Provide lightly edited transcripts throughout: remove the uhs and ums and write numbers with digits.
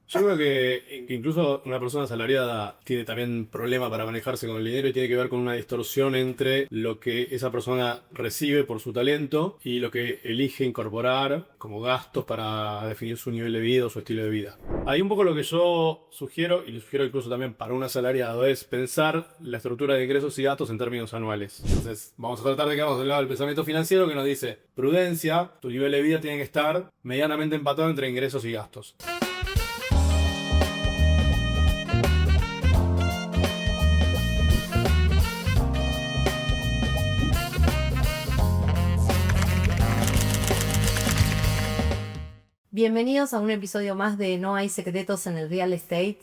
Yo creo que incluso una persona asalariada tiene también problema para manejarse con el dinero y tiene que ver con una distorsión entre lo que esa persona recibe por su talento y lo que elige incorporar como gastos para definir su nivel de vida o su estilo de vida. Ahí un poco lo que yo sugiero, y lo sugiero incluso también para un asalariado, es pensar la estructura de ingresos y gastos en términos anuales. Entonces, vamos a tratar de quedarnos del lado del pensamiento financiero que nos dice, prudencia, tu nivel de vida tiene que estar medianamente empatado entre ingresos y gastos. Bienvenidos a un episodio más de No hay secretos en el real estate.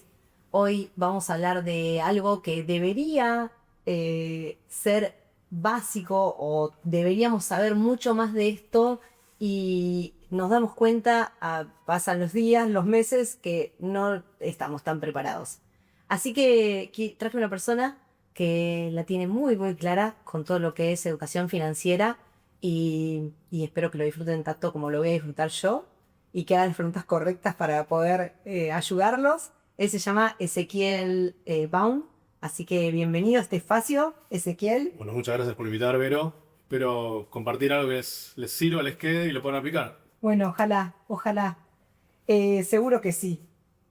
Hoy vamos a hablar de algo que debería ser básico o deberíamos saber mucho más de esto y nos damos cuenta, pasan los días, los meses, que no estamos tan preparados. Así que traje una persona que la tiene muy muy clara con todo lo que es educación financiera y espero que lo disfruten tanto como lo voy a disfrutar yo y que hagan las preguntas correctas para poder ayudarlos. Él se llama Ezequiel Baum, así que bienvenido a este espacio, Ezequiel. Bueno, muchas gracias por invitar, Vero. Espero compartir algo que les sirva, les quede y lo puedan aplicar. Bueno, ojalá, ojalá. Seguro que sí.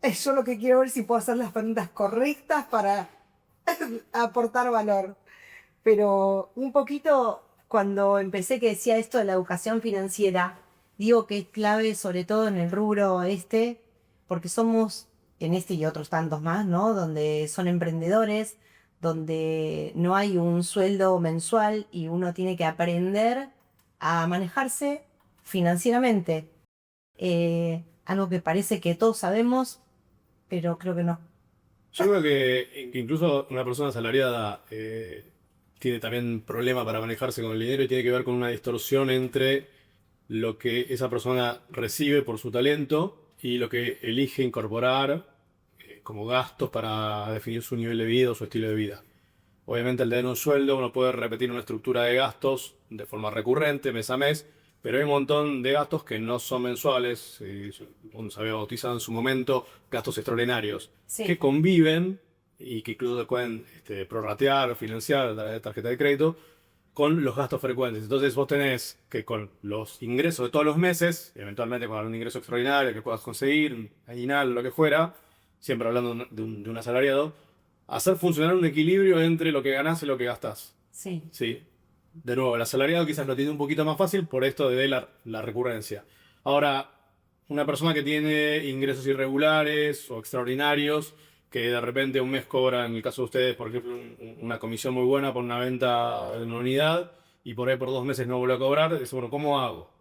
Yo lo que quiero ver si puedo hacer las preguntas correctas para aportar valor. Pero un poquito, cuando empecé que decía esto de la educación financiera, digo que es clave sobre todo en el rubro este, porque somos, en este y otros tantos más, ¿no? Donde son emprendedores, donde no hay un sueldo mensual y uno tiene que aprender a manejarse financieramente. Algo que parece que todos sabemos, pero creo que no. Yo creo que incluso una persona asalariada tiene también problema para manejarse con el dinero y tiene que ver con una distorsión entre lo que esa persona recibe por su talento y lo que elige incorporar como gastos para definir su nivel de vida o su estilo de vida. Obviamente al tener un sueldo uno puede repetir una estructura de gastos de forma recurrente, mes a mes, pero hay un montón de gastos que no son mensuales, uno se había bautizado en su momento gastos extraordinarios, que Sí. conviven y que incluso se pueden prorratear o financiar a través de tarjeta de crédito con los gastos frecuentes. Entonces vos tenés que con los ingresos de todos los meses, eventualmente con algún ingreso extraordinario que puedas conseguir, un aguinaldo, lo que fuera, siempre hablando de un asalariado, hacer funcionar un equilibrio entre lo que ganás y lo que gastás. Sí. ¿Sí? De nuevo, el asalariado quizás lo tiene un poquito más fácil por esto de la recurrencia. Ahora, una persona que tiene ingresos irregulares o extraordinarios, que de repente un mes cobra, en el caso de ustedes, por ejemplo, una comisión muy buena por una venta de una unidad y por ahí por 2 meses no vuelve a cobrar, dice, bueno, ¿cómo hago?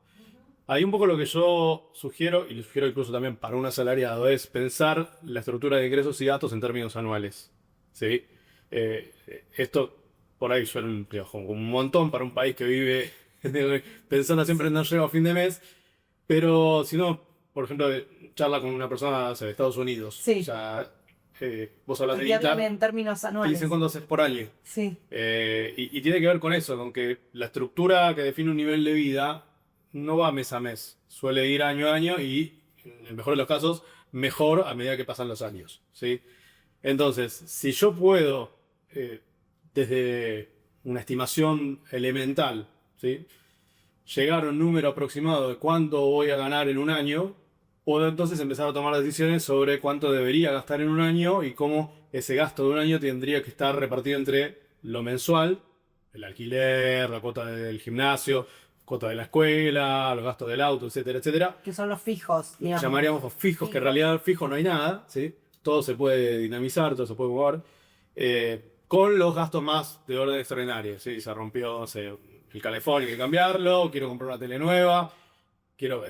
Ahí un poco lo que yo sugiero, y lo sugiero incluso también para un asalariado, es pensar la estructura de ingresos y gastos en términos anuales. ¿Sí? Esto por ahí suena digamos, como un montón para un país que vive pensando siempre en no llegar a fin de mes, pero si no, por ejemplo, charla con una persona no sé, de Estados Unidos, o Sí. sea, vos hablas de Y háblame guita, en términos te dicen anuales. cuánto haces por año. Sí. Y tiene que ver con eso, con que la estructura que define un nivel de vida no va mes a mes, suele ir año a año y, en el mejor de los casos, mejor a medida que pasan los años. ¿Sí? Entonces, si yo puedo, eh, desde una estimación elemental, ¿sí? llegar a un número aproximado de cuánto voy a ganar en un año, puedo entonces empezar a tomar decisiones sobre cuánto debería gastar en un año y cómo ese gasto de un año tendría que estar repartido entre lo mensual, el alquiler, la cuota del gimnasio, cuota de la escuela, los gastos del auto, etcétera, etcétera. Que son los fijos, digamos. Llamaríamos fijos, que en realidad fijo no hay nada, ¿sí? Todo se puede dinamizar, todo se puede mover. Con los gastos más de orden extraordinario, ¿sí? Se rompió, no sé, el calefón, hay que cambiarlo, quiero comprar una tele nueva, quiero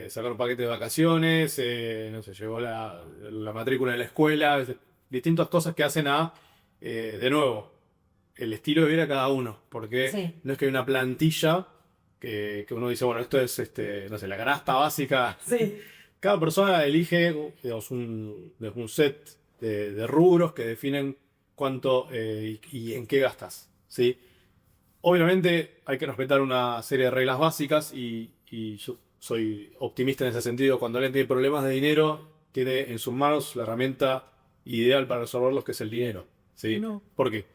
sacar un paquete de vacaciones, no sé, llegó la matrícula de la escuela, distintas cosas que hacen de nuevo, el estilo de vida de cada uno, porque Sí. no es que hay una plantilla que uno dice, bueno, esto es, no sé, la canasta básica. Sí. Cada persona elige, digamos, un set de rubros que definen cuánto y en qué gastas, ¿sí? Obviamente hay que respetar una serie de reglas básicas y yo soy optimista en ese sentido. Cuando alguien tiene problemas de dinero, tiene en sus manos la herramienta ideal para resolverlos, que es el dinero. ¿Sí? No. ¿Por qué?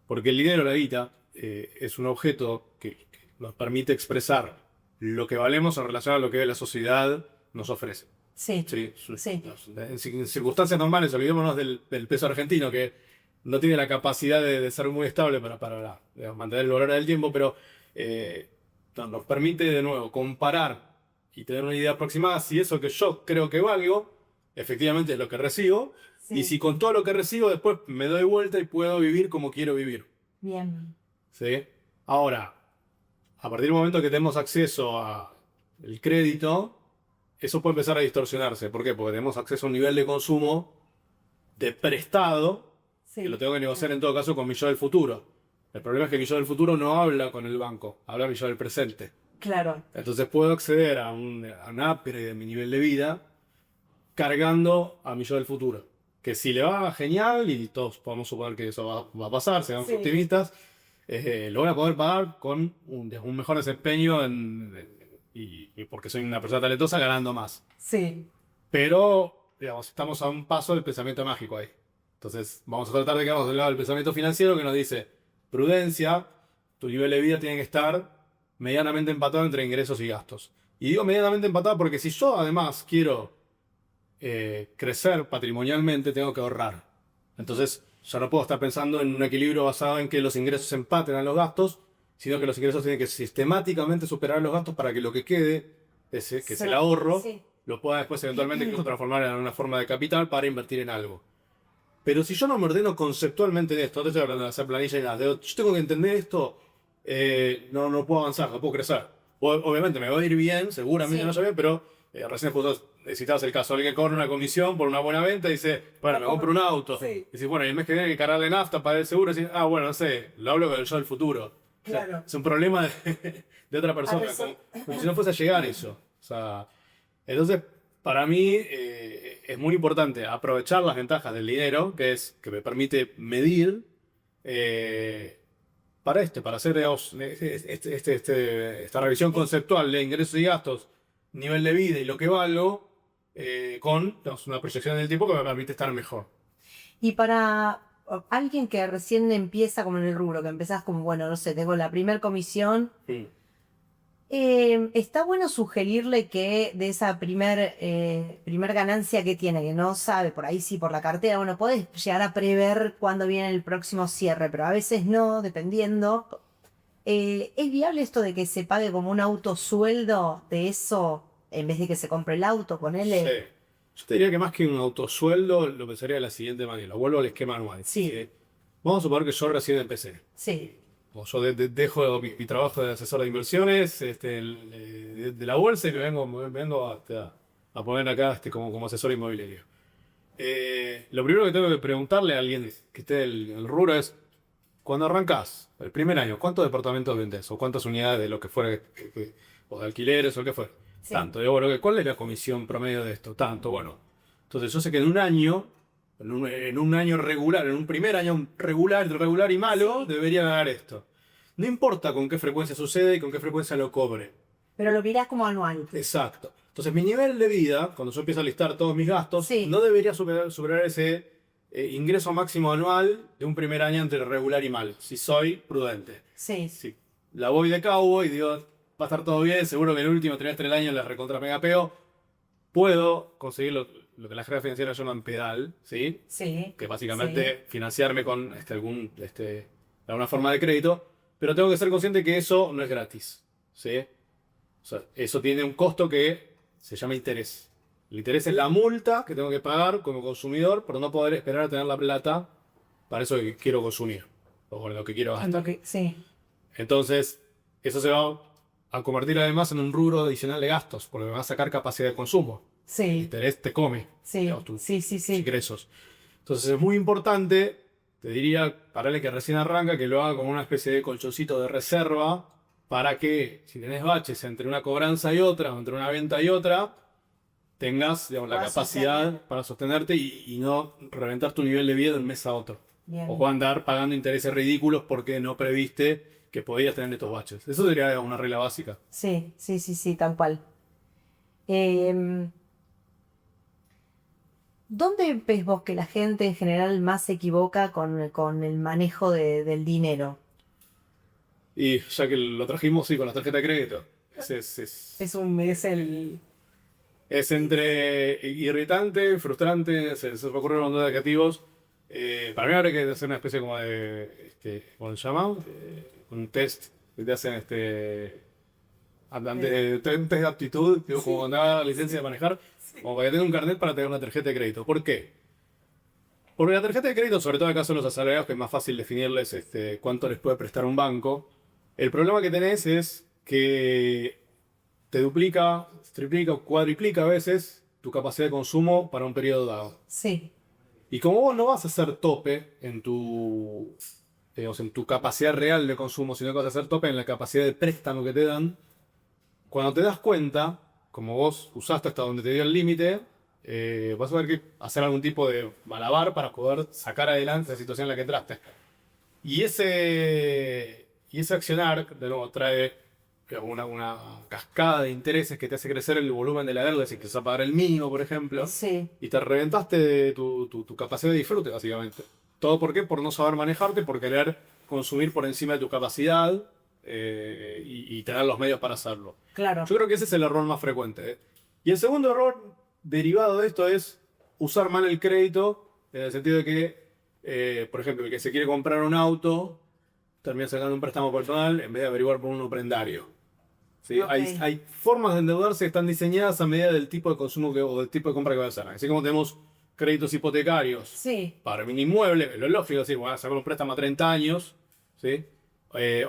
Porque el dinero, la guita, es un objeto que nos permite expresar lo que valemos en relación a lo que la sociedad nos ofrece. Sí, Sí, sí. en circunstancias normales, olvidémonos del peso argentino, que no tiene la capacidad de ser muy estable para digamos, mantener el valor del tiempo, pero nos permite de nuevo comparar y tener una idea aproximada si eso que yo creo que valgo, efectivamente es lo que recibo, Sí. y si con todo lo que recibo después me doy vuelta y puedo vivir como quiero vivir. Bien. ¿Sí? Ahora, a partir del momento que tenemos acceso al crédito, eso puede empezar a distorsionarse. ¿Por qué? Porque tenemos acceso a un nivel de consumo de prestado, Sí. que lo tengo que negociar en todo caso con mi yo del futuro. El problema es que mi yo del futuro no habla con el banco, habla mi yo del presente. Claro. Entonces puedo acceder a un upgrade de mi nivel de vida cargando a mi yo del futuro. Que si le va genial, y todos podemos suponer que eso va a pasar, seamos Sí. optimistas, lo voy a poder pagar con un mejor desempeño y porque soy una persona talentosa ganando más. Sí. Pero, digamos, estamos a un paso del pensamiento mágico ahí. Entonces, vamos a tratar de quedarnos del lado del pensamiento financiero que nos dice, prudencia, tu nivel de vida tiene que estar medianamente empatado entre ingresos y gastos. Y digo medianamente empatado porque si yo además quiero crecer patrimonialmente, tengo que ahorrar. Entonces, ya no puedo estar pensando en un equilibrio basado en que los ingresos empaten a los gastos, sino que los ingresos tienen que sistemáticamente superar los gastos para que lo que quede, que es el ahorro, Sí. lo pueda después eventualmente transformar en una forma de capital para invertir en algo. Pero si yo no me ordeno conceptualmente en esto, no estoy hablando de hacer planillas y nada, yo tengo que entender esto, no puedo avanzar, no puedo crecer. Obviamente me va a ir bien, seguramente Sí. no vaya bien, pero recién justo citabas el caso, alguien cobra una comisión por una buena venta y dice, bueno, me compro un auto. Sí. Y dice, bueno, y el mes que viene hay que cargarle nafta para el seguro, y dice, bueno, no sé, lo hablo con el yo del futuro. O sea, Claro. es un problema de otra persona, como si no fuese a llegar eso. O sea, entonces, para mí es muy importante aprovechar las ventajas del dinero, que me permite medir, para hacer digamos, esta revisión conceptual de ingresos y gastos, nivel de vida y lo que valgo, con digamos, una proyección en el tiempo que me permite estar mejor. Y para alguien que recién empieza como en el rubro, que empezás como, bueno, no sé, tengo la primer comisión, está bueno sugerirle que de esa primer ganancia que tiene, que no sabe, por ahí sí, por la cartera, bueno, podés llegar a prever cuándo viene el próximo cierre, pero a veces no, dependiendo. ¿Es viable esto de que se pague como un autosueldo de eso en vez de que se compre el auto, ponele? Sí. Yo te diría que más que un autosueldo, lo pensaría de la siguiente manera. Vuelvo al esquema anual. Sí. Vamos a suponer que yo recién empecé. Sí, O yo dejo mi trabajo de asesor de inversiones de la bolsa y me vengo a poner acá como asesor inmobiliario. Lo primero que tengo que preguntarle a alguien que esté en el rubro es, cuando arrancás, el primer año, ¿cuántos departamentos vendés? ¿O cuántas unidades de lo que fuera, o de alquileres o lo que fuera? Sí. Tanto. Digo, bueno, ¿cuál es la comisión promedio de esto? Tanto, bueno. Entonces yo sé que en un año, en un año regular, en un primer año regular, irregular y malo, Sí. debería ganar esto. No importa con qué frecuencia sucede y con qué frecuencia lo cobre. pero lo mirás como anual. Exacto. Entonces mi nivel de vida, cuando yo empiezo a listar todos mis gastos, Sí. no debería superar ese ingreso máximo anual de un primer año entre regular y mal, si soy prudente. Sí, Si la voy de cowboy, digo, va a estar todo bien, seguro que el último trimestre del año la recontra mega peo, puedo conseguir lo que la jerarquía financiera llaman pedal, ¿sí? sí. Que básicamente financiarme con alguna forma de crédito, pero tengo que ser consciente que eso no es gratis, ¿sí? O sea, eso tiene un costo que se llama interés. El interés es la multa que tengo que pagar como consumidor por no poder esperar a tener la plata para eso que quiero consumir o con lo que quiero gastar. Sí, Entonces, eso se va a convertir además en un rubro adicional de gastos, porque me va a sacar capacidad de consumo. El sí, interés te come, sí, digamos, tus sí, sí. ingresos. Entonces es muy importante, te diría, para el que recién arranca, que lo haga como una especie de colchoncito de reserva para que, si tenés baches entre una cobranza y otra, o entre una venta y otra, tengas digamos, la Puedas capacidad sostener. para sostenerte y no reventar tu nivel de vida de un mes a otro. Bien. O andar pagando intereses ridículos porque no previste que podías tener estos baches. Eso sería una regla básica. Sí, tal cual. ¿Dónde ves vos que la gente en general más se equivoca con el manejo del dinero? Y ya que lo trajimos, sí, con la tarjeta de crédito. Es el... Es entre irritante, frustrante, se me ocurren un montón de adjetivos. Para mí habría que hacer una especie como de, ¿cómo se llama? Un test que te hacen un test de aptitud, tipo, como cuando haga licencia de manejar, como para que tenga un carnet para tener una tarjeta de crédito. ¿Por qué? Porque la tarjeta de crédito, sobre todo en el caso de los asalariados, que es más fácil definirles cuánto les puede prestar un banco, el problema que tenés es que te duplica, triplica o cuadriplica a veces tu capacidad de consumo para un periodo dado. Sí, Y como vos no vas a hacer tope en tu, digamos, en tu capacidad real de consumo, sino que vas a hacer tope en la capacidad de préstamo que te dan, cuando te das cuenta, como vos usaste hasta donde te dio el límite, vas a tener que hacer algún tipo de malabar para poder sacar adelante la situación en la que entraste. Y ese accionar, de nuevo, trae una cascada de intereses que te hace crecer el volumen de la deuda, si que vas a pagar el mínimo, por ejemplo, sí, y te reventaste tu capacidad de disfrute, básicamente. ¿Todo por qué? Por no saber manejarte, por querer consumir por encima de tu capacidad y tener los medios para hacerlo. claro. Yo creo que ese es el error más frecuente. Y el segundo error derivado de esto es usar mal el crédito, en el sentido de que, por ejemplo, el que se quiere comprar un auto termina sacando un préstamo personal en vez de averiguar por un prendario. ¿Sí? Ok. Hay formas de endeudarse que están diseñadas a medida del tipo de consumo o del tipo de compra que va a hacer. Así como tenemos créditos hipotecarios Sí, para un inmueble, lo lógico es decir, voy a sacar un préstamo a 30 años, ¿sí?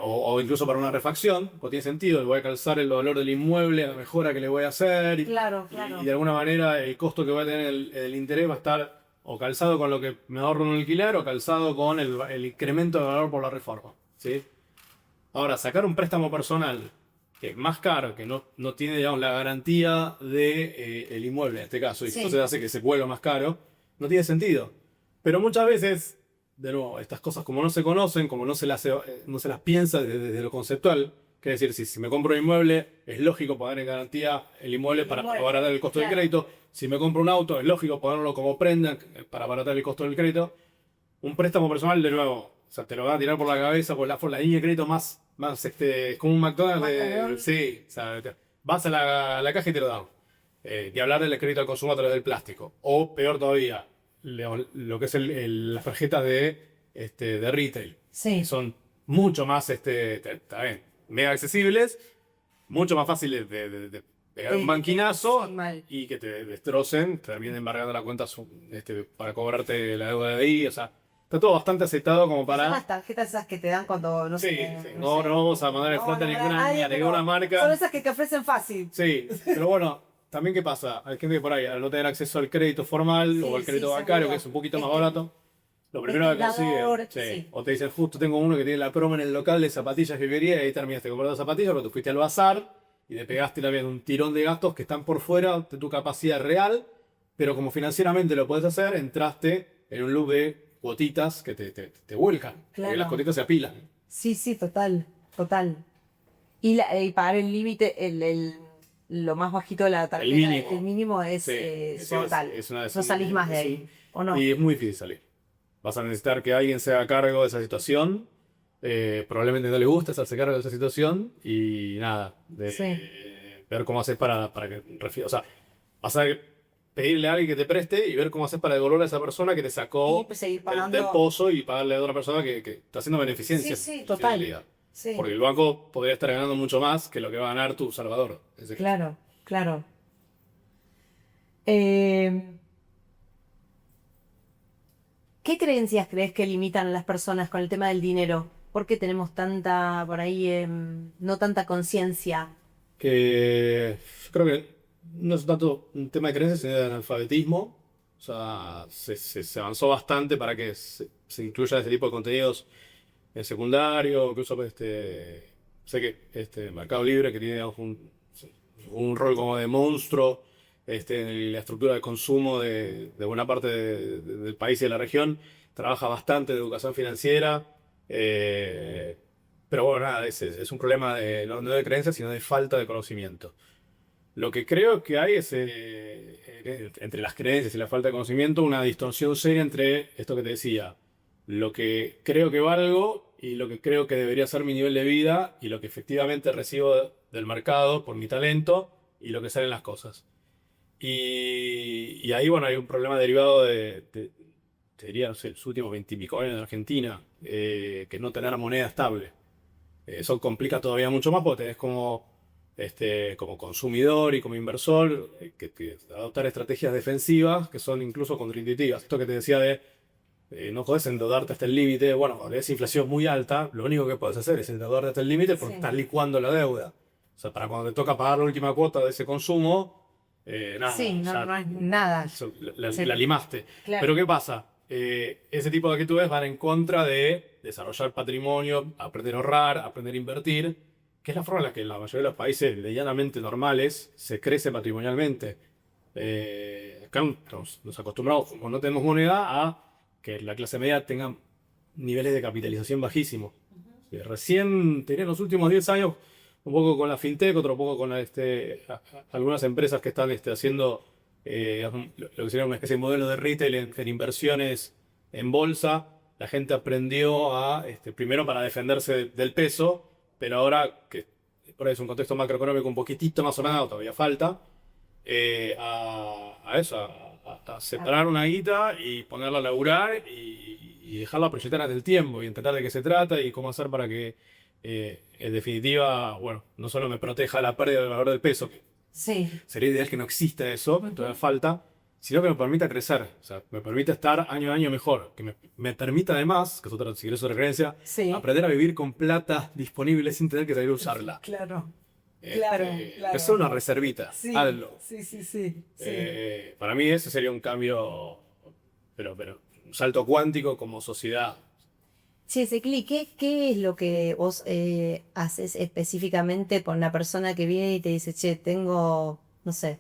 O incluso para una refacción, pues tiene sentido, le voy a calzar el valor del inmueble a la mejora que le voy a hacer, claro, claro. y de alguna manera el costo que va a tener el interés va a estar o calzado con lo que me ahorro en un alquiler o calzado con el incremento de valor por la reforma, ¿sí? Ahora, sacar un préstamo personal que es más caro, que no tiene, digamos, la garantía de, el inmueble en este caso, y Sí. entonces hace que se vuelva más caro, no tiene sentido. Pero muchas veces, de nuevo, estas cosas como no se conocen, como no se las piensa desde lo conceptual, que es decir, si me compro un inmueble, es lógico poner en garantía el inmueble para inmueble, abaratar el costo del claro. crédito. Si me compro un auto, es lógico ponerlo como prenda para abaratar el costo del crédito. Un préstamo personal, de nuevo, o sea, te lo van a tirar por la cabeza por la línea de crédito más es como un McDonald's. McDonald's. Sí, o sea, vas a la caja y te lo dan. Ni hablar del crédito al consumo a través del plástico. O peor todavía, lo que es las tarjetas de retail. Sí. Que son mucho más, está bien, mega accesibles, mucho más fáciles de pegar un banquinazo sí, mal. y que te destrocen, te terminen embargando la cuenta para cobrarte la deuda de ahí. O sea, está todo bastante aceptado como Son para. las tarjetas esas que te dan cuando no Sí, sé. sí, no vamos a mandar en frente a nadie, ninguna pero marca. Son esas que te ofrecen fácil. Sí, pero bueno, también ¿qué pasa? Hay gente que por ahí, al no tener acceso al crédito formal Sí, o al crédito sí, bancario, seguro. que es un poquito más Este, barato, lo primero que dador, consiguen, sí. sí. O te dicen, justo tengo uno que tiene la promo en el local de zapatillas que quería y ahí terminaste comprando zapatillas, pero tú fuiste al bazar y te pegaste también un tirón de gastos que están por fuera de tu capacidad real, pero como financieramente lo puedes hacer, entraste en un loop de cuotitas que te vuelcan, porque Claro. las cuotitas se apilan. Sí, sí, total, total. Y pagar el límite, lo más bajito de la tarjeta, mínimo. el mínimo es Sí, total. es una No salís más de ahí, ¿o no? Y es muy difícil salir. Vas a necesitar que alguien se haga cargo de esa situación. Probablemente no le guste hacerse cargo de esa situación. Y nada, Sí. ver cómo haces para que. O sea, vas a pedirle a alguien que te preste y ver cómo haces para devolverle a esa persona que te sacó Y pues seguir del pagando. pozo y pagarle a otra persona que está haciendo beneficencia. Sí, sí, en total. realidad. Sí. Porque el banco podría estar ganando mucho más que lo que va a ganar tu salvador. Claro, claro. Eh, ¿Qué creencias crees que limitan a las personas con el tema del dinero? ¿Por qué tenemos tanta, por ahí, no tanta conciencia? Que yo creo que no es tanto un tema de creencias, sino de analfabetismo. O sea, se avanzó bastante para que se incluya este tipo de contenidos en secundario, incluso sé que Mercado Libre, que tiene digamos, un rol como de monstruo en la estructura de consumo de buena parte del país y de la región, trabaja bastante de educación financiera. Pero bueno, nada, es un problema no de creencias, sino de falta de conocimiento. Lo que creo que hay es, entre las creencias y la falta de conocimiento, una distorsión seria entre esto que te decía, lo que creo que valgo y lo que creo que debería ser mi nivel de vida y lo que efectivamente recibo del mercado por mi talento y lo que salen las cosas. Y ahí, bueno, hay un problema derivado te diría, no sé, los últimos 20 y pico años en Argentina, que no tener moneda estable. Eso complica todavía mucho más porque tenés como consumidor y como inversor que adoptar estrategias defensivas que son incluso contraintuitivas. Esto que te decía de no podés endeudarte hasta el límite. Bueno, cuando es inflación muy alta, lo único que podés hacer es endeudarte hasta el límite porque Sí. estás licuando la deuda. O sea, para cuando te toca pagar la última cuota de ese consumo, nada, Sí, no, ya no es nada. la limaste. Claro. Pero ¿qué pasa? Ese tipo de actitudes van en contra de desarrollar patrimonio, aprender a ahorrar, aprender a invertir, que es la forma en la que en la mayoría de los países medianamente normales se crece patrimonialmente. Acá nos acostumbramos, como no tenemos moneda, a que la clase media tenga niveles de capitalización bajísimos. Recién, tenía en los últimos 10 años, un poco con la fintech, otro poco con algunas empresas que están haciendo lo que sería una especie de modelo de retail en inversiones en bolsa. La gente aprendió primero para defenderse del peso, pero ahora que por ahí es un contexto macroeconómico un poquitito más ordenado, todavía falta, a eso, a separar una guita y ponerla a laburar y dejarla proyectar en el tiempo y entender de qué se trata y cómo hacer para que, en definitiva, bueno, no solo me proteja la pérdida del valor del peso, que Sí. sería ideal que no exista eso, todavía falta, sino que me permita crecer, o sea, me permita estar año a año mejor, que me permita además, que es otra, si querés, otra referencia, Sí. aprender a vivir con plata disponible sin tener que salir a usarla. Claro. Claro, claro. Que sea una reservita, Sí, hazlo. sí, sí, sí. Sí. Para mí ese sería un cambio, pero un salto cuántico como sociedad. Che, Secli, ¿qué es lo que vos haces específicamente con una persona que viene y te dice, che, tengo, no sé,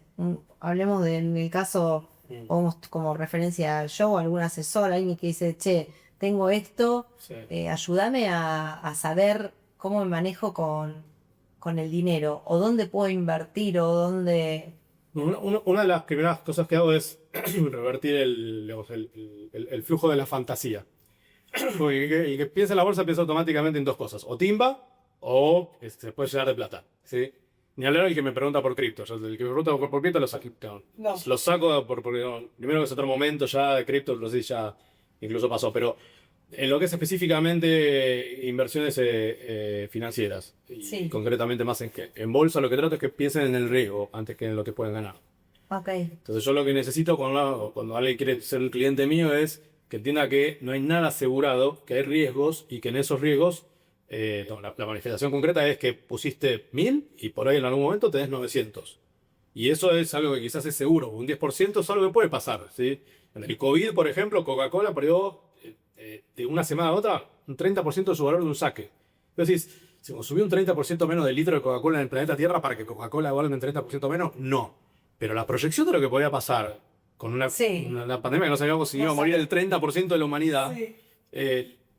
hablemos del caso, pongamos como referencia yo o algún asesor, alguien que dice, che, tengo esto, Sí. ayúdame a saber cómo me manejo con el dinero, o dónde puedo invertir, o dónde... Una de las primeras cosas que hago es revertir digamos, el flujo de la fantasía. Porque el que piensa en la bolsa piensa automáticamente en dos cosas: o timba o se puede llenar de plata. ¿Sí? Ni hablar del que me pregunta por cripto. Yo, el que me pregunta por cripto lo saco. No. Lo saco porque primero que es otro momento ya de cripto, no sé si ya incluso pasó. Pero en lo que es específicamente inversiones financieras, y Sí. concretamente más en bolsa, lo que trato es que piensen en el riesgo antes que en lo que pueden ganar. Ok. Entonces yo lo que necesito cuando alguien quiere ser un cliente mío es que entienda que no hay nada asegurado, que hay riesgos y que en esos riesgos la manifestación concreta es que pusiste 1000 y por ahí en algún momento tenés 900. Y eso es algo que quizás es seguro. Un 10% es algo que puede pasar, ¿sí? En el COVID, por ejemplo, Coca-Cola perdió de una semana a otra un 30% de su valor de un saque. Entonces, ¿se consumió un 30% menos de litro de Coca-Cola en el planeta Tierra para que Coca-Cola valga un 30% menos? No. Pero la proyección de lo que podía pasar con una pandemia que no sabíamos si iba a morir el 30% de la humanidad,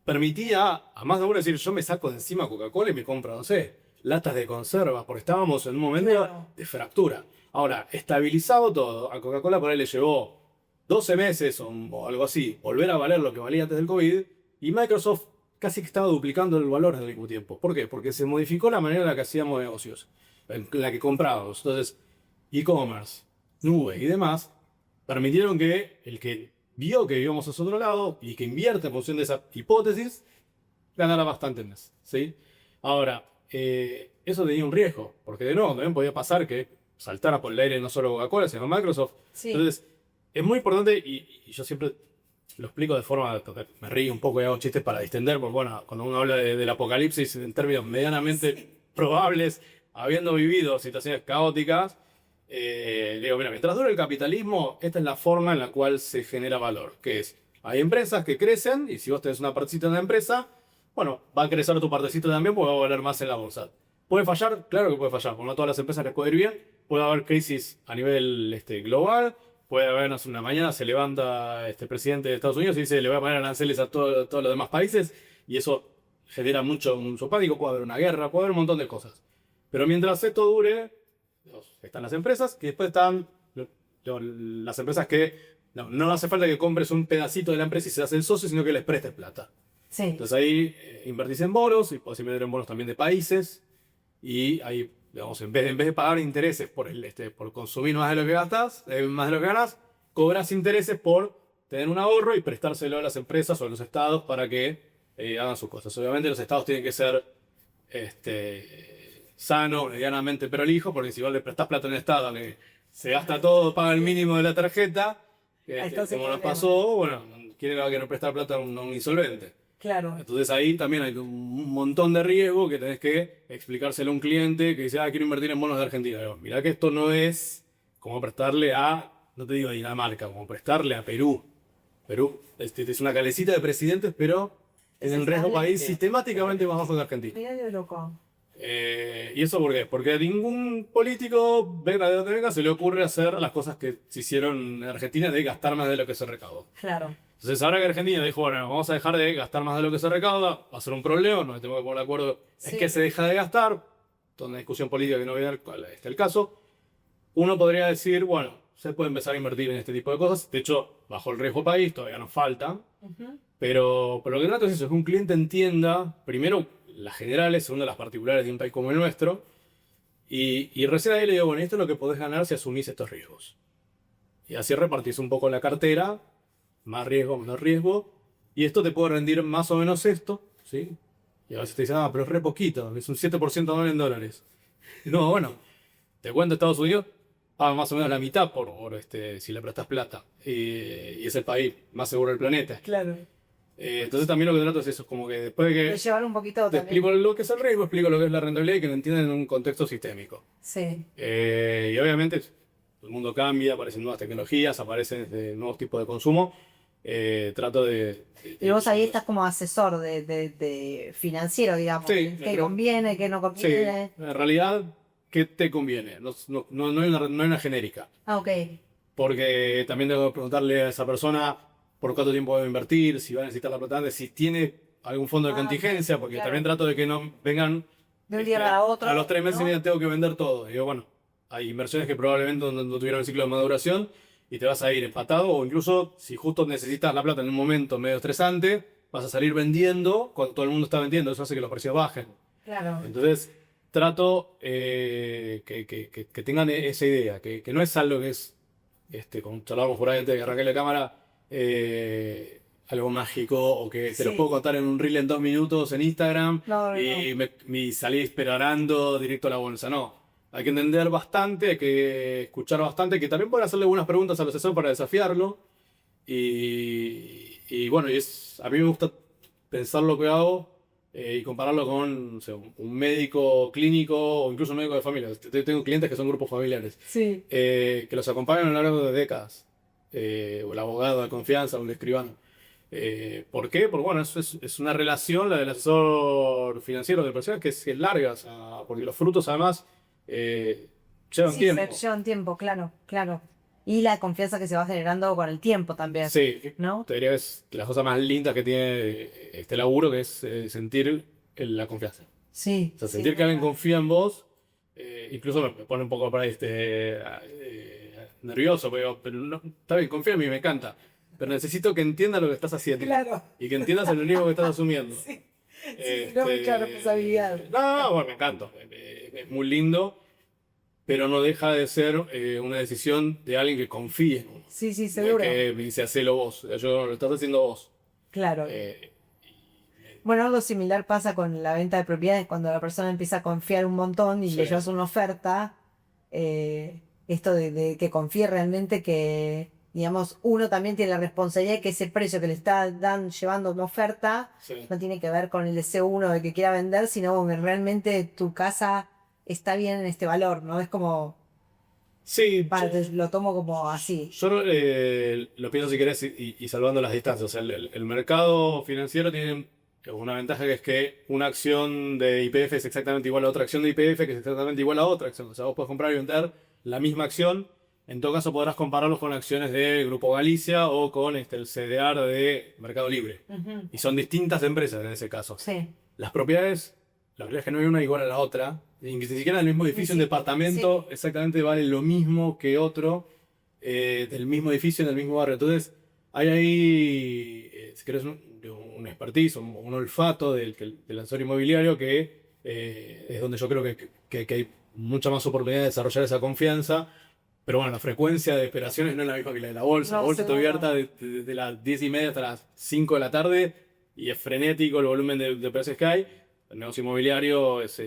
permitía a más de uno decir, yo me saco de encima Coca-Cola y me compro, no sé, latas de conserva, porque estábamos en un momento de fractura. Ahora, estabilizado todo, a Coca-Cola por ahí le llevó 12 meses o algo así, volver a valer lo que valía antes del COVID, y Microsoft casi que estaba duplicando el valor al mismo tiempo. ¿Por qué? Porque se modificó la manera en la que hacíamos negocios, en la que comprábamos. Entonces, e-commerce, nube y demás, permitieron que el que vio que íbamos hacia otro lado y que invierte en función de esa hipótesis, ganara bastante más. ¿Sí? Ahora, eso tenía un riesgo, porque de nuevo también podía pasar que saltara por el aire no solo Coca-Cola, sino Microsoft. Sí. Entonces, es muy importante, y yo siempre lo explico de forma, me río un poco y hago chistes para distender, porque bueno, cuando uno habla del apocalipsis en términos medianamente probables, habiendo vivido situaciones caóticas, digo, mira, mientras dure el capitalismo, esta es la forma en la cual se genera valor, que es, hay empresas que crecen, y si vos tenés una partecita en la empresa, bueno, va a crecer tu partecita también porque va a valer más en la bolsa. ¿Puede fallar? Claro que puede fallar, porque no a todas las empresas les puede ir bien, puede haber crisis a nivel global, puede haber, no sé, una mañana se levanta presidente de Estados Unidos y dice, le voy a poner aranceles a todos los demás países, y eso genera mucho pánico, puede haber una guerra, puede haber un montón de cosas. Pero mientras esto dure, están las empresas y después están las empresas que no hace falta que compres un pedacito de la empresa y seas el socio, sino que les prestes plata. Sí. Entonces ahí invertís en bonos y podés invertir en bonos también de países y ahí, digamos, en vez de pagar intereses por consumir más de lo que gastas, más de lo que ganas, cobras intereses por tener un ahorro y prestárselo a las empresas o a los estados para que hagan sus cosas. Obviamente los estados tienen que ser sanos, medianamente prolijos, porque si vos le prestás plata a un estado que se gasta todo, paga el mínimo de la tarjeta, como nos pasó, bueno, ¿quién le va a querer prestar plata a un insolvente? Claro. Entonces ahí también hay un montón de riesgo que tenés que explicárselo a un cliente que dice, quiero invertir en bonos de Argentina. Digo, mirá que esto no es como prestarle a, no te digo a Dinamarca, como prestarle a Perú. Perú es una calecita de presidentes, pero es el riesgo país sistemáticamente más bajo que Argentina. Mirá de loco. ¿Y eso por qué? Porque a ningún político, venga de donde venga, se le ocurre hacer las cosas que se hicieron en Argentina de gastar más de lo que se recaudó. Claro. Entonces ahora que Argentina dijo, bueno, vamos a dejar de gastar más de lo que se recauda, va a ser un problema, nos tenemos que poner de acuerdo Sí. en qué se deja de gastar, toda una discusión política que no viene cuál es el caso. Uno podría decir, bueno, se puede empezar a invertir en este tipo de cosas, de hecho, bajo el riesgo país, todavía nos falta, pero lo que trato es eso, es que un cliente entienda, primero, las generales, segundo, las particulares de un país como el nuestro, y recién ahí le digo, bueno, esto es lo que podés ganar si asumís estos riesgos. Y así repartís un poco la cartera, más riesgo, menos riesgo, y esto te puede rendir más o menos esto, ¿sí? Y a veces te dicen, pero es re poquito, es un 7% anual en dólares. No, bueno, te cuento Estados Unidos, paga más o menos la mitad por si le prestas plata, y es el país más seguro del planeta. Claro. Entonces también lo que trato es eso, como que después de que De llevar un poquito te también. explico lo que es el riesgo, explico lo que es la rentabilidad y que lo entiendan en un contexto sistémico. Sí. Y obviamente el mundo cambia, aparecen nuevas tecnologías, aparecen nuevos tipos de consumo. Trato de... Y vos ahí estás como asesor de financiero, digamos. Sí, ¿Qué conviene, qué no Sí, conviene? en realidad, ¿qué te conviene? No hay una genérica. Ah, ok. Porque también tengo que preguntarle a esa persona por cuánto tiempo debe invertir, si va a necesitar la plata antes, si tiene algún fondo de contingencia, porque claro. también trato de que no vengan De un día para otro. a los 3 meses ¿no? y me tengo que vender todo. Y digo, bueno, hay inversiones que probablemente no tuvieron el ciclo de maduración y te vas a ir empatado, o incluso si justo necesitas la plata en un momento medio estresante, vas a salir vendiendo cuando todo el mundo está vendiendo, eso hace que los precios bajen. Claro. Entonces, trato que tengan esa idea, que no es algo que es, como charlábamos por ahí antes de que arranque la cámara, algo mágico o que te lo Sí. puedo contar en un reel en 2 minutos en Instagram No, y me salí esperando directo a la bolsa. No, hay que entender bastante, hay que escuchar bastante, que también pueden hacerle algunas preguntas al asesor para desafiarlo. Y bueno, a mí me gusta pensar lo que hago y compararlo con, no sé, un médico clínico o incluso un médico de familia. Tengo clientes que son grupos familiares, Sí. que los acompañan a lo largo de décadas. O el abogado de confianza o el escribano. ¿Por qué? Porque bueno, es una relación, la del asesor financiero de personas que es larga, o sea, porque los frutos además llevan Sí, tiempo. llevan tiempo, claro, claro. Y la confianza que se va generando con el tiempo también. Sí, ¿No? te diría que es de las cosas más lindas que tiene este laburo, que es sentir la confianza. Sí. O sea, sí, sentir que alguien verdad. confía en vos, incluso me pone un poco para nervioso, pero no, está bien, confía en mí, me encanta. Pero necesito que entienda lo que estás haciendo. Claro. Y que entiendas el riesgo que estás asumiendo. Sí. No mucha responsabilidad. No, bueno, me encanta. Es muy lindo, pero no deja de ser una decisión de alguien que confíe en uno. Sí, sí, No es seguro. que me dice, hacelo vos. Yo lo estás haciendo vos. Claro. Eh, Bueno, algo similar pasa con la venta de propiedades cuando la persona empieza a confiar un montón y Sí. le llevas una oferta. Esto de que confíe realmente que, digamos, uno también tiene la responsabilidad de que ese precio que le está llevando una oferta sí. no tiene que ver con el deseo uno de que quiera vender, sino con que realmente tu casa está bien en este valor, ¿no? Es como, Sí, lo tomo como así. yo lo pienso si querés y salvando las distancias. O sea, el mercado financiero tiene una ventaja que es que una acción de YPF es exactamente igual a otra acción de YPF que es exactamente igual a otra acción. O sea, vos podés comprar y vender la misma acción. En todo caso podrás compararlos con acciones de Grupo Galicia o con el CDR de Mercado Libre. Y son distintas empresas en ese caso. Sí, Las propiedades, la verdad es que no hay una igual a la otra. ni siquiera en el mismo edificio, un departamento exactamente vale lo mismo que otro del mismo edificio, en el mismo barrio. Entonces, hay ahí, si querés, un expertise, un olfato del asesor inmobiliario que es donde yo creo que hay mucha más oportunidad de desarrollar esa confianza. Pero bueno, la frecuencia de operaciones no es la misma que la de la bolsa. La bolsa está abierta desde las 10:30 hasta las 5 de la tarde y es frenético el volumen de operaciones que hay. El negocio inmobiliario es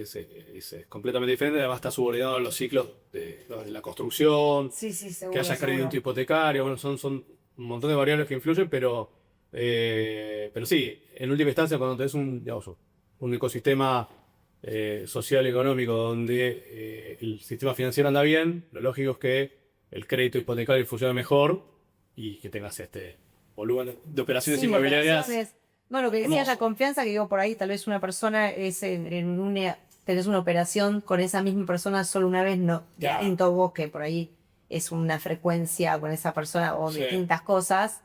completamente diferente, además está subordinado a los ciclos de la construcción, Sí, seguro, que haya crédito hipotecario, bueno, son un montón de variables que influyen, pero sí, en última instancia, cuando tenés un ecosistema social y económico donde el sistema financiero anda bien, lo lógico es que el crédito hipotecario funcione mejor y que tengas este volumen de operaciones inmobiliarias. No, lo que decía la confianza, que digo por ahí, tal vez una persona es tenés una operación con esa misma persona solo una vez, no, en todo vos que por ahí es una frecuencia con esa persona o distintas cosas,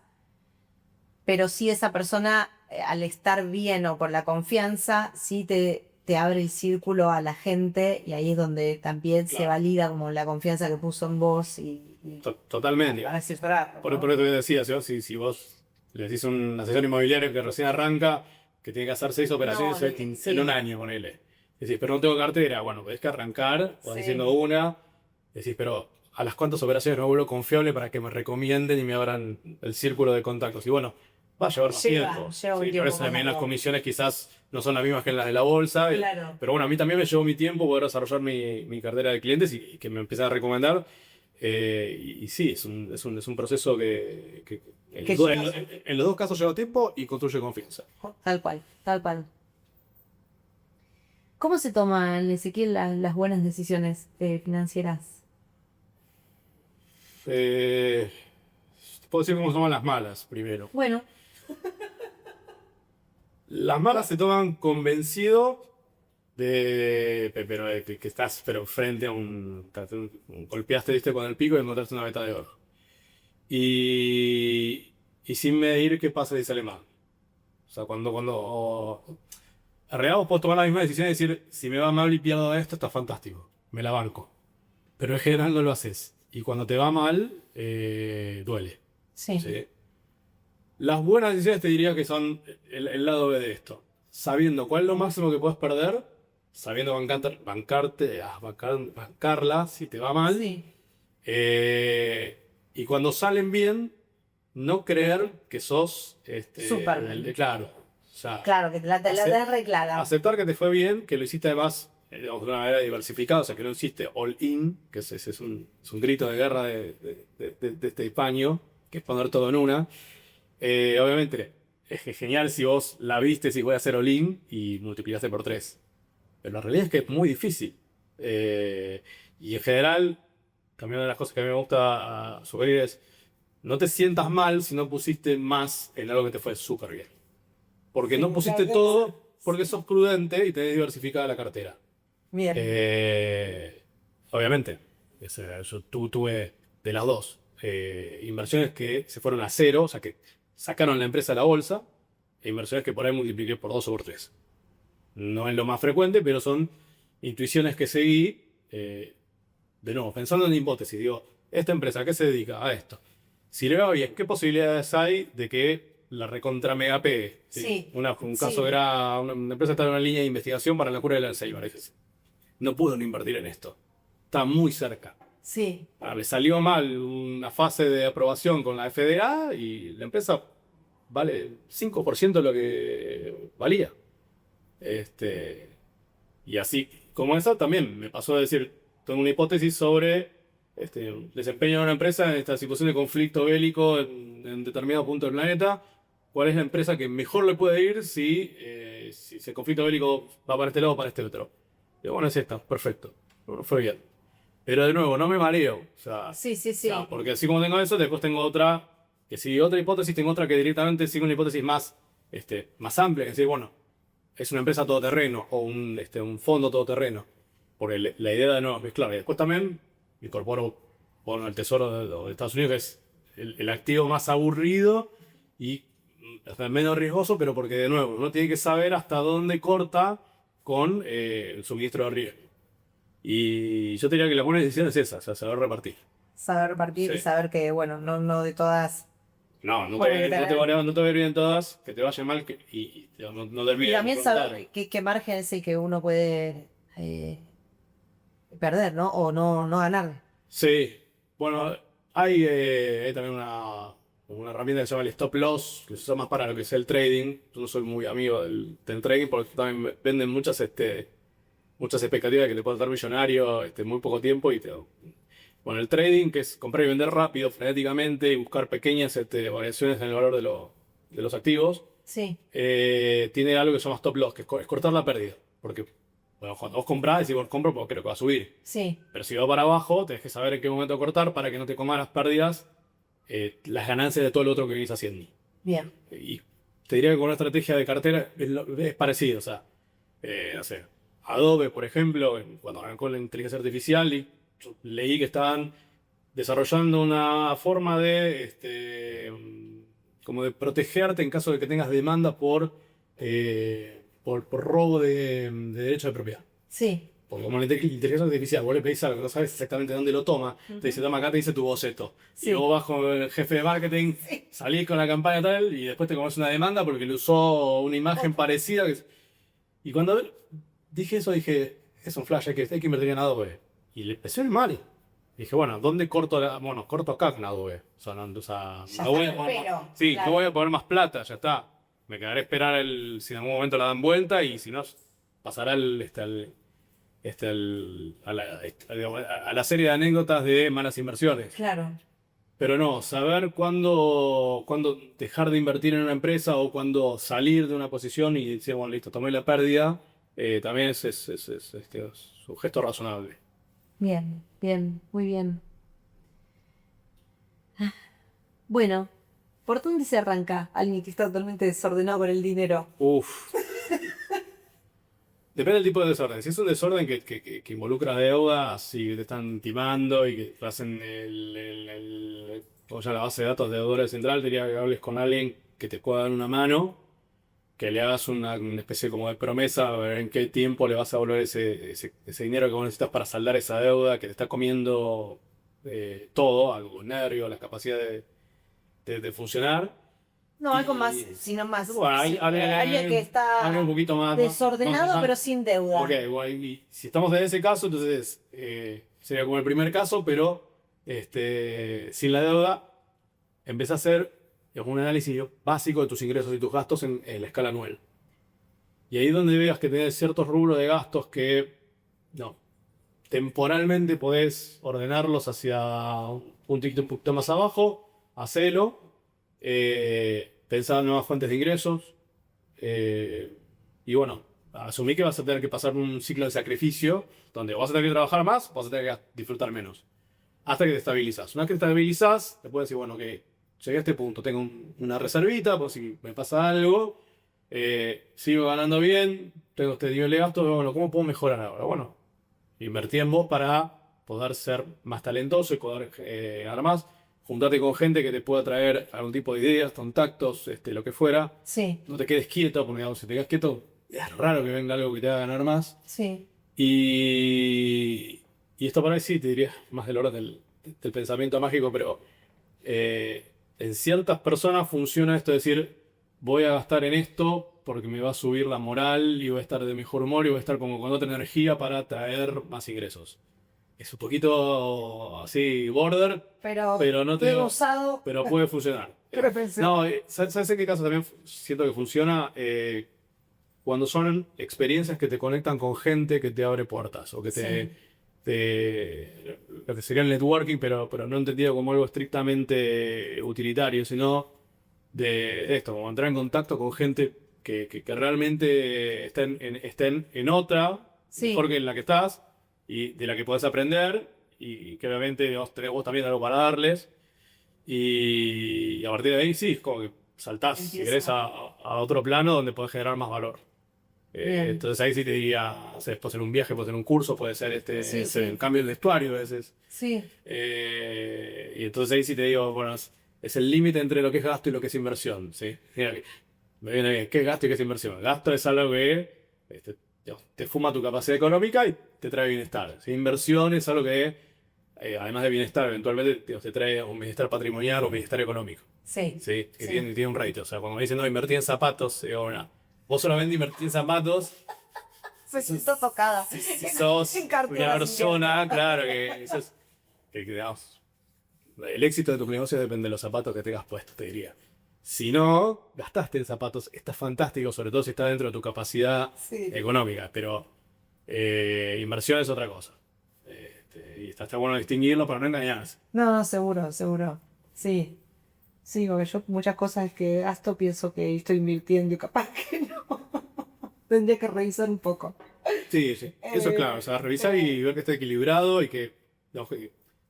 pero sí esa persona, al estar bien o por la confianza, sí te abre el círculo a la gente y ahí es donde también se valida como la confianza que puso en vos Totalmente. Por eso te decía, si vos le decís a un asesor inmobiliario que recién arranca, que tiene que hacer 6 operaciones en un año, ponele. Decís, pero no tengo cartera. Bueno, tenés que arrancar, vas diciendo una. Decís, pero ¿a las cuántas operaciones me vuelvo confiable para que me recomienden y me abran el círculo de contactos? Y bueno, va a llevar más tiempo. Por eso también las comisiones quizás no son las mismas que las de la bolsa. Pero bueno, a mí también me llevó mi tiempo poder desarrollar mi cartera de clientes y que me empiecen a recomendar. Y sí, es un proceso que en los dos casos lleva tiempo y construye confianza. Tal cual. ¿Cómo se toman, Ezequiel, las buenas decisiones financieras? Te puedo decir cómo se toman las malas primero. Bueno. Las malas se toman convencido que estás frente a golpeaste, viste, con el pico y encontraste una veta de oro. Y sin medir qué pasa si sale mal. O sea, en realidad vos podés tomar la misma decisión y decir, si me va mal y pierdo esto, está fantástico, me la banco. Pero en general no lo haces. Y cuando te va mal, duele. Sí. Las buenas decisiones te diría que son el lado B de esto. Sabiendo cuál es lo máximo que puedes perder, sabiendo bancarla si te va mal. Sí. Y cuando salen bien, no creer que sos Superman. claro. O sea, claro, que la tenés re clara. Aceptar que te fue bien, que lo hiciste además de una manera diversificada, o sea, que no hiciste all in, que es un grito de guerra de este paño, que es poner todo en una. Obviamente, es genial si vos la viste si voy a hacer all in y multiplicaste por 3. Pero la realidad es que es muy difícil. Y en general, también una de las cosas que a mí me gusta sugerir es no te sientas mal si no pusiste más en algo que te fue súper bien. Porque no pusiste todo porque sos prudente y tenés diversificada la cartera. Bien. Obviamente, yo tuve de las dos. Inversiones que se fueron a cero, o sea que sacaron la empresa a la bolsa, e inversiones que por ahí multipliqué por 2 o por 3. No es lo más frecuente, pero son intuiciones que seguí. De nuevo, pensando en hipótesis, digo, esta empresa, ¿a qué se dedica? A esto. Si le va bien, ¿qué posibilidades hay de que la recontra mega pegue? Sí. Un caso era una empresa estaba en una línea de investigación para la cura del Alzheimer. No pudo invertir en esto. Está muy cerca. Sí. Le salió mal una fase de aprobación con la FDA y la empresa vale 5% de lo que valía. Y así como esa también me pasó a decir, tengo una hipótesis sobre el desempeño de una empresa en esta situación de conflicto bélico en determinado punto del planeta. ¿Cuál es la empresa que mejor le puede ir si ese conflicto bélico va para este lado o para este otro? Y bueno, es esta, perfecto. Fue bien. Pero de nuevo, no me mareo. O sea, Sí. O sea, porque así como tengo eso, después tengo otra, que sigue otra hipótesis, tengo otra que directamente sigue una hipótesis más amplia, que es decir, bueno, es una empresa todoterreno o un fondo todoterreno. Porque la idea de nuevo es mezclar. Y después también incorporo el tesoro de Estados Unidos, que es el activo más aburrido y menos riesgoso, pero porque de nuevo, uno tiene que saber hasta dónde corta con el suministro de riesgo. Y yo te diría que la buena decisión es esa, o sea, saber repartir. Saber repartir y Sí. saber que, bueno, no de todas. No, no Bueno, te, no te, no te va a ir bien todas, que te vaya mal y no te Y olvides también preguntar. saber qué margen es el que uno puede perder, ¿no? O no ganar. Sí, bueno, hay también una herramienta que se llama el stop loss, que se usa más para lo que es el trading. Yo no soy muy amigo del trading porque también venden muchas expectativas de que te puedes dar millonario en muy poco tiempo. Bueno, el trading, que es comprar y vender rápido, frenéticamente, y buscar pequeñas variaciones en el valor de los activos, Sí, tiene algo que se llama stop loss, que es cortar la pérdida. Porque bueno, cuando vos comprás, decís, bueno, compro porque creo que va a subir. sí, Pero si va para abajo, tenés que saber en qué momento cortar para que no te coman las pérdidas, las ganancias de todo lo otro que venís haciendo. bien. Y te diría que con una estrategia de cartera es parecido. O sea, no sé, Adobe, por ejemplo, cuando arrancó la inteligencia artificial, y yo leí que estaban desarrollando una forma como de protegerte en caso de que tengas demanda por robo de derecho de propiedad. Sí, Porque como la inteligencia artificial, vos le pedís algo, no sabes exactamente dónde lo toma, te dice, toma acá, te dice tu boceto. Sí. Y vos vas con el jefe de marketing, salís con la campaña tal, y después te comes una demanda porque le usó una imagen parecida. Y cuando dije eso, dije, es un flash, hay que invertir en Adobe. Y le empecé el mal. Dije, bueno, ¿dónde corto? Bueno, corto acá con Adobe. O sea, Ya no voy está, a poner, pero, sí, claro. no voy a poner más plata, ya está. Me quedaré a esperar si en algún momento la dan vuelta y si no, pasará a la serie de anécdotas de malas inversiones. claro. Pero no, saber cuándo dejar de invertir en una empresa o cuándo salir de una posición y decir, bueno, listo, tomé la pérdida, también es un gesto razonable. Bien, bien, muy bien. Bueno, ¿por dónde se arranca alguien que está totalmente desordenado con el dinero? Uf. Depende del tipo de desorden. Si es un desorden que involucra deuda, si te están timando y que te hacen la base de datos de deudores central, diría que hables con alguien que te pueda dar una mano, que le hagas una especie como de promesa, a ver en qué tiempo le vas a volver ese dinero que vos necesitas para saldar esa deuda, que te está comiendo todo, algo, nervios, las capacidades de funcionar. No, algo más, Y sino más. bueno, Sí, alguien que está algo un poquito más desordenado más- pero sin deuda. Ok, bueno, y si estamos en ese caso, entonces sería como el primer caso, pero sin la deuda, empieza a hacer un análisis básico de tus ingresos y tus gastos en la escala anual. Y ahí donde veas que tenés ciertos rubros de gastos que no, temporalmente podés ordenarlos hacia un poquito más abajo, hacelo, pensá en nuevas fuentes de ingresos, y bueno, asumí que vas a tener que pasar un ciclo de sacrificio donde vas a tener que trabajar más, vas a tener que disfrutar menos. Hasta que te estabilizas. Una vez que te estabilizas, te puedes decir, bueno, que llegué a este punto, tengo una reservita, por si me pasa algo, sigo ganando bien, tengo este nivel de gasto, bueno, ¿cómo puedo mejorar ahora? Bueno, invertí en vos para poder ser más talentoso y poder ganar más. Juntarte con gente que te pueda traer algún tipo de ideas, contactos, lo que fuera. Sí, No te quedes quieto, porque digamos, si te quedas quieto, es raro que venga algo que te haga ganar más. sí, Y, y esto por ahí sí te diría más del orden del pensamiento mágico, pero en ciertas personas funciona esto de decir, voy a gastar en esto porque me va a subir la moral y voy a estar de mejor humor y voy a estar como con otra energía para traer más ingresos. Es un poquito así border, pero no te luego usado. pero puede funcionar. Pero pensé- No, ¿sabes en qué caso también siento que funciona? Cuando son experiencias que te conectan con gente que te abre puertas o que Sí. lo que sería el networking, pero no entendido como algo estrictamente utilitario, sino de esto, como entrar en contacto con gente que realmente estén en otra, Sí. mejor que en la que estás y de la que podés aprender y que obviamente tenés vos también algo para darles. Y a partir de ahí sí, es como que saltás, si Empieza. querés, a otro plano donde podés generar más valor. Bien. Entonces ahí sí te diría, o sea, puede ser un viaje, puede ser un curso, puede ser Sí, sí. el cambio de vestuario a veces. Sí, Y entonces ahí sí te digo, bueno, es el límite entre lo que es gasto y lo que es inversión, ¿sí? Mira, me viene bien, ¿qué es gasto y qué es inversión? Gasto es algo que digamos, te fuma tu capacidad económica y te trae bienestar. ¿Sí? Inversión es algo que, además de bienestar, eventualmente digamos, te trae un bienestar patrimonial o un bienestar económico. Sí. ¿Sí? Que Sí. tiene un rédito. O sea, cuando me dicen, no, invertí en zapatos, digo, bueno, vos solamente invertí en zapatos. Se siento tocada. Si sos En cartera, una sin persona, claro, digamos, el éxito de tu negocio depende de los zapatos que tengas puestos, te diría. Si no, gastaste en zapatos, está fantástico, sobre todo si está dentro de tu capacidad Sí. económica, pero inversión es otra cosa. Y está bueno distinguirlo para no engañarse. No, seguro, seguro. Sí. Sí, porque yo muchas cosas que gasto pienso que estoy invirtiendo y capaz que no. Tendría que revisar un poco. Sí, sí, eso es claro, o sea, revisar y ver que esté equilibrado y que, no,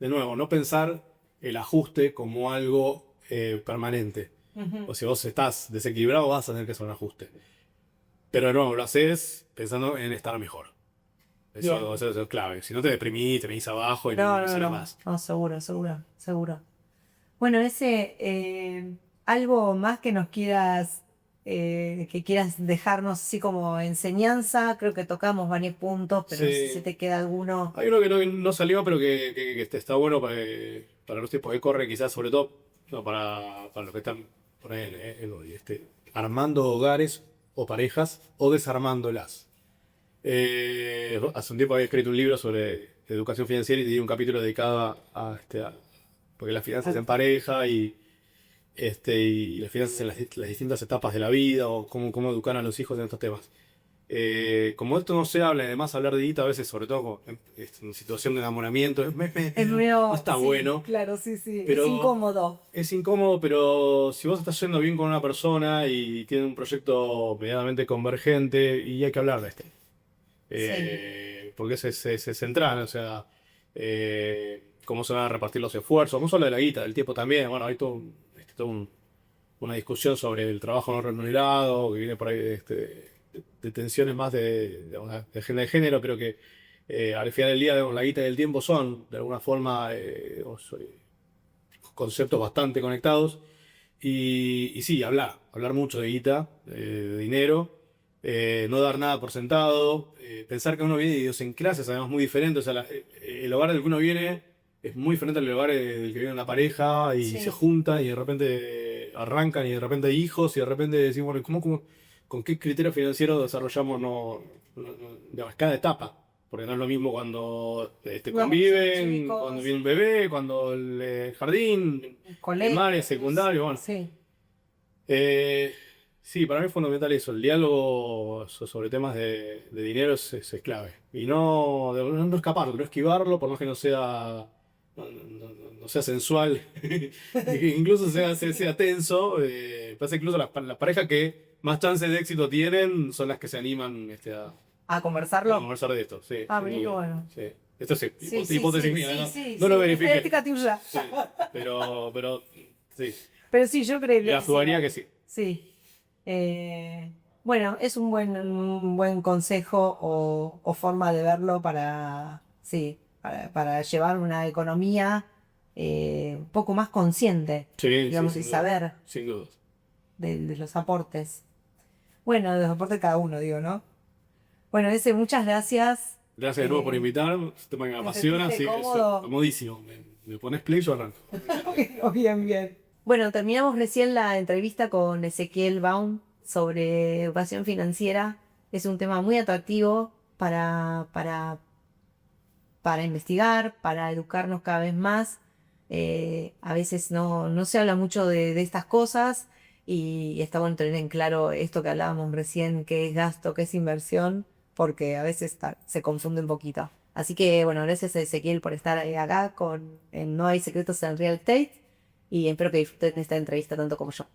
de nuevo, no pensar el ajuste como algo permanente. O si vos estás desequilibrado, vas a tener que hacer un ajuste. Pero de nuevo, lo haces pensando en estar mejor. Eso es clave. Si no te deprimís, te venís abajo y no sale más. No, seguro, seguro, seguro. Bueno, algo más que nos quieras, que quieras dejarnos así como enseñanza, creo que tocamos varios puntos, pero no sé Sí. si te queda alguno. Hay uno que no salió, pero que está bueno para los tiempos que corre, quizás sobre todo no, para los que están por ahí, armando hogares o parejas o desarmándolas. Hace un tiempo había escrito un libro sobre educación financiera y tenía un capítulo dedicado porque las finanzas en pareja y las finanzas en las distintas etapas de la vida o cómo educar a los hijos en estos temas. Como esto no se habla, y además hablar de guita a veces, sobre todo en situación de enamoramiento, Es medio, no está sí, bueno. claro, sí, Pero es incómodo. Es incómodo, pero si vos estás yendo bien con una persona y tiene un proyecto medianamente convergente, y hay que hablar de porque es central, o sea, cómo se van a repartir los esfuerzos, no solo de la guita, del tiempo también. Bueno, hay una discusión sobre el trabajo no remunerado, que viene por ahí de tensiones más de género, pero que al final del día digamos, la guita y el tiempo son, de alguna forma, conceptos bastante conectados. Y sí, hablar mucho de guita, de dinero, no dar nada por sentado, pensar que uno viene de idiosincrasias además muy diferentes. O sea, el hogar del que uno viene es muy diferente al hogar del que viene una pareja y Sí. se juntan y de repente arrancan y de repente hay hijos y de repente decimos, bueno, con qué criterio financiero desarrollamos digamos, cada etapa? Porque no es lo mismo cuando conviven, chicos. cuando viene un bebé, cuando el jardín, Colegios. primaria, secundario, bueno. Sí. Sí, para mí es fundamental eso, el diálogo sobre temas de dinero es clave. Y no escaparlo, no esquivarlo, por más que no sea sensual, incluso sea tenso. Pasa incluso las parejas que más chances de éxito tienen son las que se animan ¿A a conversarlo? conversar de esto. Sí, Ah, sin muy duda. bueno. Sí. Esto es Sí, hipótesis sí, mía, sí, no, sí, no lo sí, verifique. ética tuya. Sí, pero sí, Pero sí, yo creo le ayudaría que sí. Sí. Bueno, es un buen consejo o forma de verlo sí, para llevar una economía un poco más consciente, Sí, digamos, sin y duda. saber Sin duda. de los aportes. Bueno, de los aportes de cada uno, digo, ¿no? Bueno, muchas gracias. Gracias de nuevo por invitarme. Es un tema que me ¿te apasiona. sentiste Sí, es cómodo? comodísimo. Me pones play y yo arranco. Bien, bien. Bueno, terminamos recién la entrevista con Ezequiel Baum sobre educación financiera. Es un tema muy atractivo para investigar, para educarnos cada vez más. A veces no se habla mucho de estas cosas y está bueno tener en claro esto que hablábamos recién, qué es gasto, qué es inversión, porque a veces se confunde un poquito. Así que bueno, gracias a Ezequiel por estar acá en No hay secretos en el real estate y espero que disfruten esta entrevista tanto como yo.